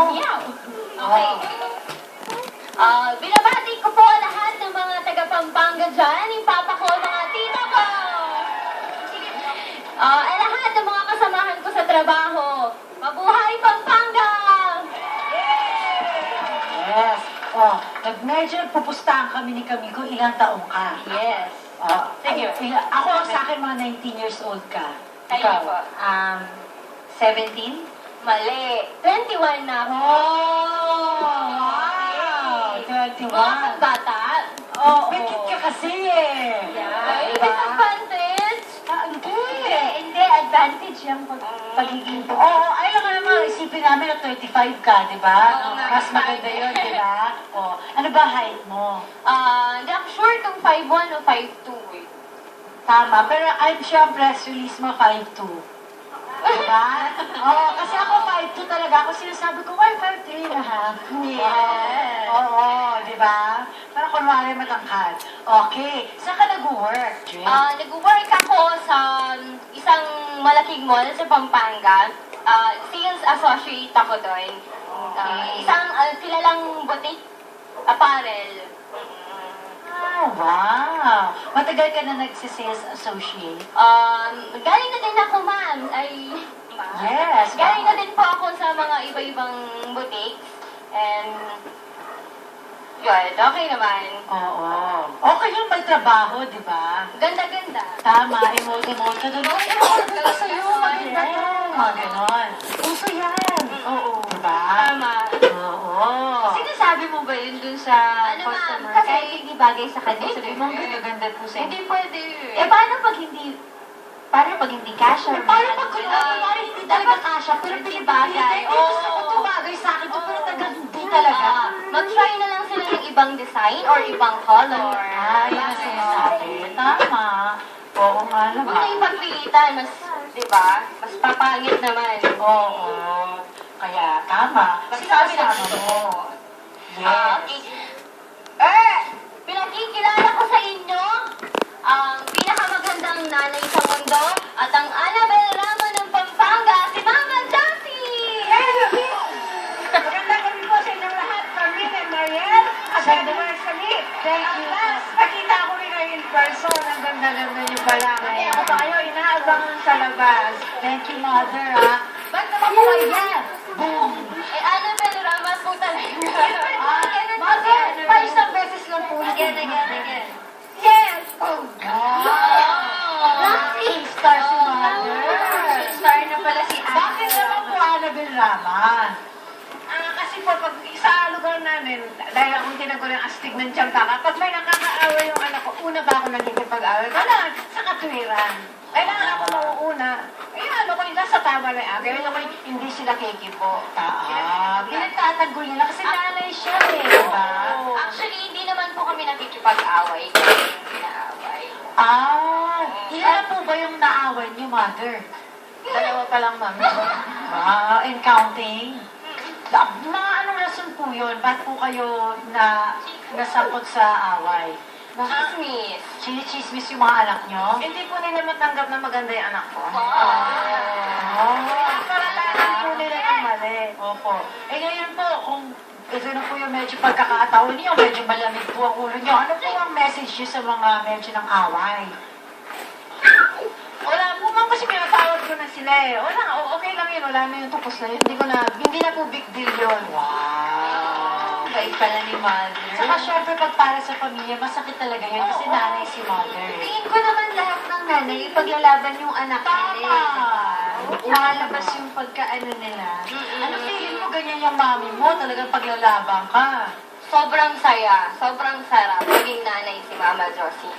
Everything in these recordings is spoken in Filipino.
Meow. Okay. Binabati ko po lahat ng mga taga-Pampanga dyan. Yung papa ko, mga tita ko. Lahat ng mga kasamahan ko sa trabaho. Mabuhay Pampanga! Yes. Medyo pupustahan kami ni Kamiko, ilang taong ka? Yes. Sige. Ako sa akin mga 19 years old ka. Kayo po. 17? Mali. 21 na ako. Wow! 21. Mga bata. Pikit ka kasi eh. Yeah. Diba? Disadvantage. Hindi. Advantage yung pagiging po. Ay lang naman, isipin namin na 35 ka, di ba? Oo nga. Mas maganda yun, di ba? Ano ba height mo? Hindi ako sure kung 5'1 o 5'2 eh. Tama, pero I'm sure ang press release mo 5'2. Diba? Kasi ako 5'2 talaga. Ako sinasabi ko, why 5'3 na ha? Yes. Oo, di ba? Parang kunwari matangkad. Okay, saan ka nag-work, Jane? Nag-work ako sa isang malaking mall sa Pampanga. Sales associate ako doon. Isang kilalang boutique apparel. Wow! Matagal ka na nagsisales associate? Galing na din ako, ma'am. Yes. Galing na din po ako sa mga iba-ibang boutiques. And, yun, okay naman. Oo. Okay yung may trabaho, di ba? Ganda-ganda. Tama, emote-emote ka doon. Emote ka sa'yo, maganda to. Mga ganon. Uso yan. Oo. Diba? Tama. Oo. Sinasabi mo ba yun dun sa Ano, customer? ma'am? Kasi hindi bagay sa kanya. Sabi mo, ganda-ganda po sa Hindi pwede. Paano pag hindi cash or Paano pag kunwari hindi talaga kasha, pero Hindi pinipagay? bagay. Gusto ko ito bagay sa akin, pero talaga hindi talaga. Mag-try na lang sila ng ibang design or ibang color. Yan ang sinasabi. Tama. Oo nga Huwag na naman. ipagpilitan. Mas, di ba? Mas papangit naman. Oo. Kaya, tama. Magsabi na Sinasabi mo. Okay. Pinakikilala ko sa inyo ang pinakamagandang nanay sa mundo at ang Annabel Rama ng Pampanga, si Mama Josie! Maganda kami po sa inyong lahat, kami ni Mariel at anniversary. Thank you. Plus, nakita ko rin kayo in person. Ang ganda-ganda niyo pala. Kaya ako pa kayo inaabangan sa labas. Thank you, Mother, ha? Ba't naman po kayo yan? Boom! Annabel Rama po talaga. Mother, pa isang beses lang po. Again. Yes! Oh, Lucky star si Mother. Star na pala si Bakit naman po Annabel Rama? Kasi po, pag sa lugar namin, dahil akong tinagulang astig ng tiyangka, pag may nakakaaway yung anak ko, una ba ako nagkikipag-away? Kailangan sa katwiran. Kailangan ako mauuna. Ano ko yung nasa tama na yung akin. Ano ko hindi sila kikipo. Pinagtatanggol nila kasi nanay siya eh, diba? Actually, hindi naman po kami nakikipag-away. Inaaway. Ilan na po ba yung naaway niyo, Mother? Dalawa pa lang, mami. And counting? Mga anong rason po yun? Ba't po kayo nasangkot sa away? Chismis. Chinichismis yung mga anak nyo? Hindi po nila matanggap na maganda yung anak ko. Paralanan po nila ng mali. Opo. Ngayon po, kung ito na po yung medyo pagkakataon niyo, medyo malamig po ang ulo niyo, ano po ang message niyo sa mga medyo ng away? Wala po, ma'am, kasi pinatawad ko na sila eh. Wala, okay lang yun. Wala na yun, tapos na yun. Hindi na po big deal yun. Wow! Bait pala ni Mother. Saka syempre pag para sa pamilya, masakit talaga yun kasi nanay si Mother. Tingin ko naman lahat ng nanay, ipaglalaban yung anak nila. Lalabas yung pagkaano nila. Ano feeling mo ganyan yung mami mo? Talagang paglalabang ka. Sobrang saya. Sobrang sarap. Maging nanay si Mama Josie.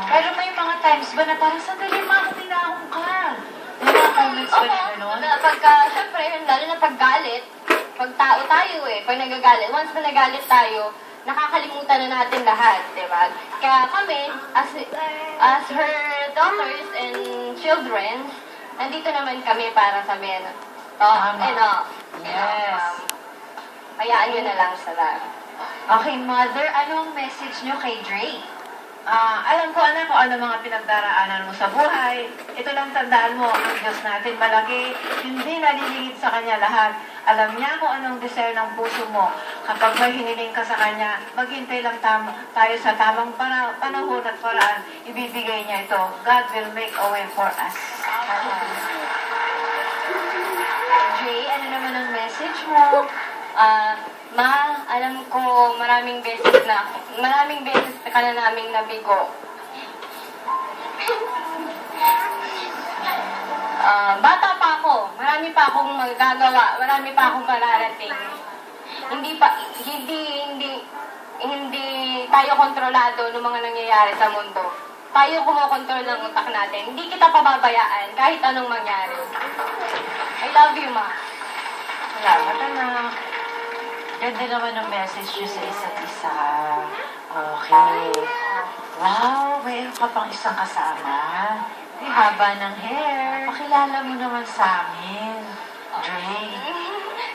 Pero may mga times ba na parang sandali ma, tinahong ka? May mga comments ba na gano'n? Siyempre, lalo na paggalit, pag tao tayo eh, pag nagagalit, once na nagalit tayo, nakakalimutan na natin lahat, di ba? Kaya kami, as her daughters and children, nandito naman kami para sabihin, Tama. Yes. Hayaan nyo na lang sila. Okay, Mother, anong message nyo kay Drake? Alam ko, anak, kung ano mga pinagdaraanan mo sa buhay. Ito lang tandaan mo, ang Diyos natin malaki, hindi nalilingid sa Kanya lahat. Alam niya kung anong desire ng puso mo. Kapag may hiniling ka sa kanya, maghintay lang tayo sa tamang panahon at paraan. Ibibigay niya ito. God will make a way for us. Jay, ano naman ang message mo? Ma, alam ko maraming beses ka na naming nabigo. Bata pa ako, marami pa akong magagawa, marami pa akong mararating. Hindi tayo kontrolado ng mga nangyayari sa mundo. Tayo kumokontrol ng utak natin. Hindi kita pababayaan kahit anong mangyari. I love you, Ma. Salamat, anak. Ganda naman ang message niyo sa isa't isa. Okay. Wow, mayroon ka pang isang kasama. Ang haba ng hair. Pakilala mo naman sa amin. Dre. Yung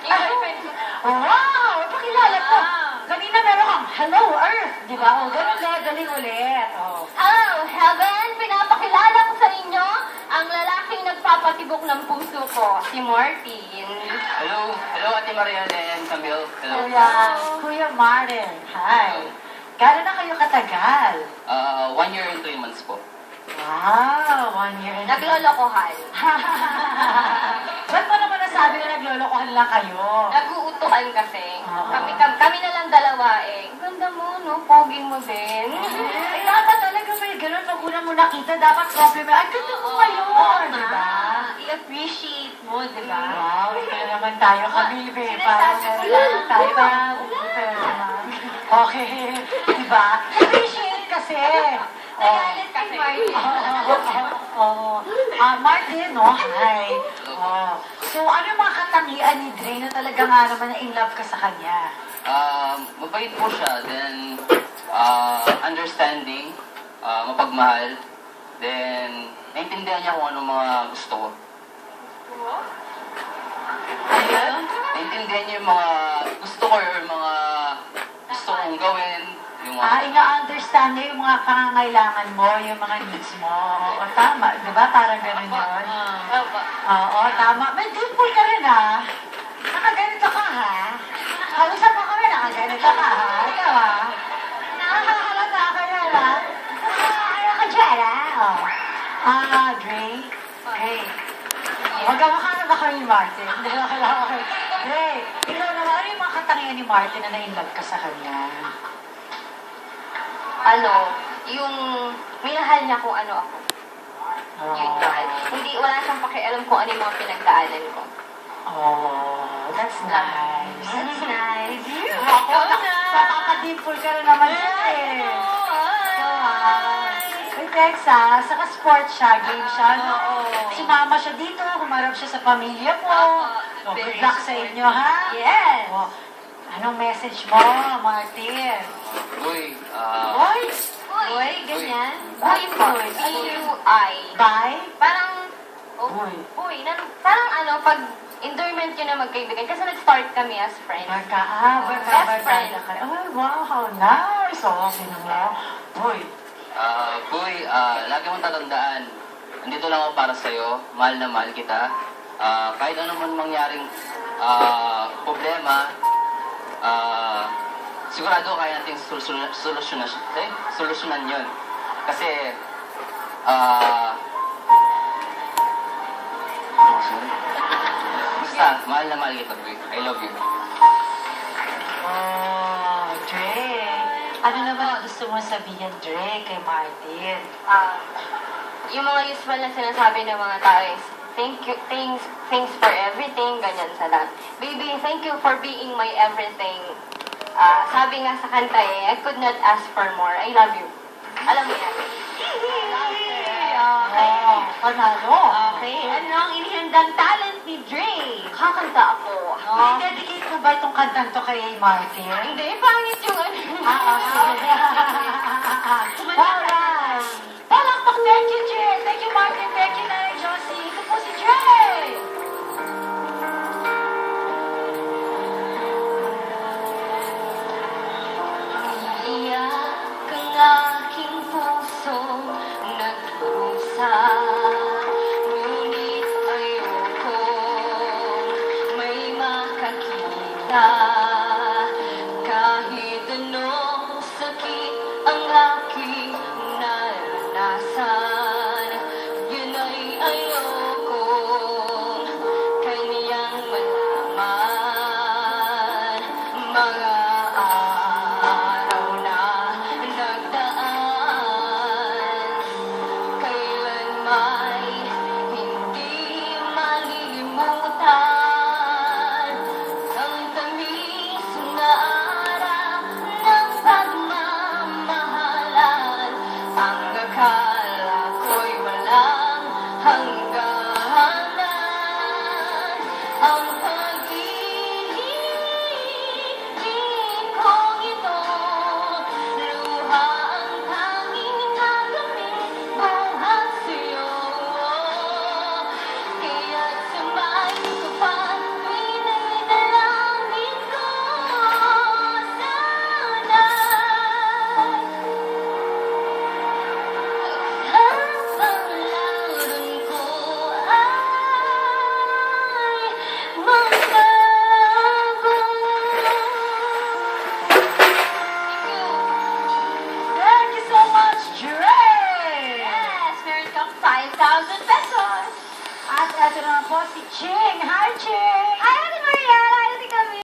boyfriend mo. Wow! Pakilala ko. Kanina meron kang Hello Earth. Di ba? O, ganun galing ulit. Oh. Hello, Heaven! Pinapakilala ko sa inyo ang lalaking nagpapatibok ng puso ko, si Martin. Hello, Ate Mariana and Camille. Hello. Kuya Martin. Hi. Gano'n na kayo katagal? 1 year and 3 months po. Wow, 1 year and... Naglolokohan. Ba't mo naman nasabi na naglolokohan lang kayo? Nag-uutuan kasi. Oo. Kami na lang dalawa eh. Ganda mo, no? Pogi mo din. Eh, dapat talaga may ganun. Pag una mo nakita, dapat compliment. Ay, ganda mo kayo. Di ba? I-appreciate mo, di ba? Wow, ito na naman tayo kami, babe. Sinasabi ko lang. Tayo ba? Okay. Di ba? Appreciate kasi. Nagalit kay Martin. Martin, no? Hi. So, ano yung mga katangian ni Dre na talaga nga naman na in love ka sa kanya? Mabait po siya, then understanding, mapagmahal, then naintindihan niya kung anong mga gusto ko. Naintindihan niya yung mga gusto ko or mga gusto kong gawin. Yung mga... Ina-understand niya yung mga pangangailangan mo, yung mga needs mo. O, tama. Di ba? Parang ganun yun. Oo, tama. May dimple ka rin, ha? Nakaganito ka, ha? Kausap mo kami, nakaganito ka, ha? Ikaw, ha? Nakakalata ka yan, ha? Ano ka dyan, ha? Dre? Dre. Magkamakana ba kayo ni Martin? Hindi na kailangan kayo. Dre, ikaw naman, ano yung mga katangian ni Martin na na-inlove ka sa kanya? Yung minahal niya kung ano ako. Yun yun. Hindi, wala siyang pakialam kung ano yung mga pinagdaanan ko. Oh, that's nice. That's nice. Ako na. Papapadimpol ka na naman siya eh. Uy, Texa, saka sports siya, game siya, no? Sumama siya dito, humarap siya sa pamilya mo. So, good luck sa inyo, ha? Yes. Oh, anong message mo, Martin? Uy, Uy! Uy, ganyan. Boy po, B-U-I. Bye? Parang, Uy. parang pag endearment yun na magkaibigan. Kasi nag-start kami as friends. Best friend. Ay, wow, how nice. Oh, sino mo? Uy. lagi mong tatandaan, andito lang ako para sa'yo, mahal na mahal kita. Kahit ano man mangyaring problema, sigurado kaya natin solusyonan yun. Kasi, basta, mahal na mahal kita, boy. I love you. Oh, Dre. Ano naman ang gusto mo sabihin, Dre, kay Martin? Yung mga usual na sinasabi ng mga tao is, thanks for everything, ganyan sa lahat. Baby, thank you for being my everything. Sabi nga sa kanta I could not ask for more. I love you. Alam mo yan. Oh, panalo. Okay, ano ang inihandang talent ni Dre? Kakanta ako. I-dedicate mo ba itong kantang to kay Martin? Hindi, pangit yung ano. Sige. Alright. Palakpak, thank you, Dre. Thank you, Martin. Thank you, Nanay Josie. Ito po si Dre. Iyak ang aking puso nagdusa. Ngunit ayoko may kita. Kahit anong sakit ang aking naranasan, yun ay ayokong kaniyang malaman. Mga araw na nagdaan, kailan may hindi malilimutan ang tamis na araw ng pagmamahalan. Ang akala ko'y walang hangganan, ang pag-ibig kong ito, luha ang tanging gagawin buhat sa'yo. Kaya't samahin ko pa tuwing naidalangin ko. Habang laron ko ay magbago. Thank you so much, Dre! Yes, meron kang 5,000 pesos. At eto naman po si Ching. Hi, Ching! Hi,